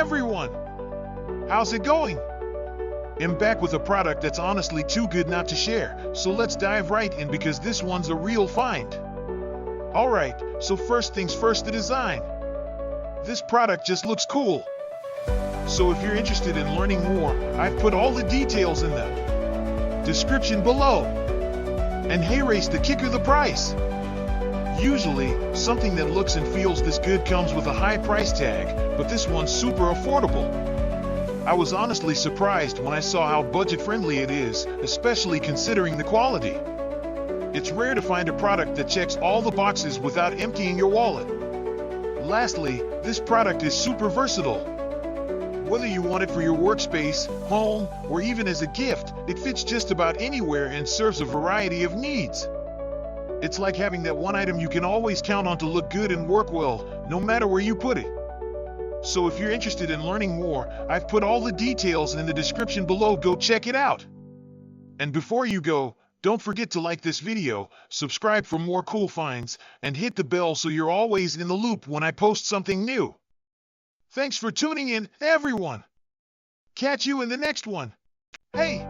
everyone! How's it going? I'm back with a product that's honestly too good not to share, so let's dive right in because this one's a real find. Alright, so first things first, the design. This product just looks cool. So if you're interested in learning more, I've put all the details in the description below. And hey race, the kicker, the price. Usually, something that looks and feels this good comes with a high price tag, but this one's super affordable. I was honestly surprised when I saw how budget-friendly it is, especially considering the quality. It's rare to find a product that checks all the boxes without emptying your wallet. Lastly, this product is super versatile. Whether you want it for your workspace, home, or even as a gift, it fits just about anywhere and serves a variety of needs. It's like having that one item you can always count on to look good and work well, no matter where you put it. So if you're interested in learning more, I've put all the details in the description below. Go check it out. And before you go, don't forget to like this video, subscribe for more cool finds, and hit the bell so you're always in the loop when I post something new. Thanks for tuning in, everyone. Catch you in the next one. Hey!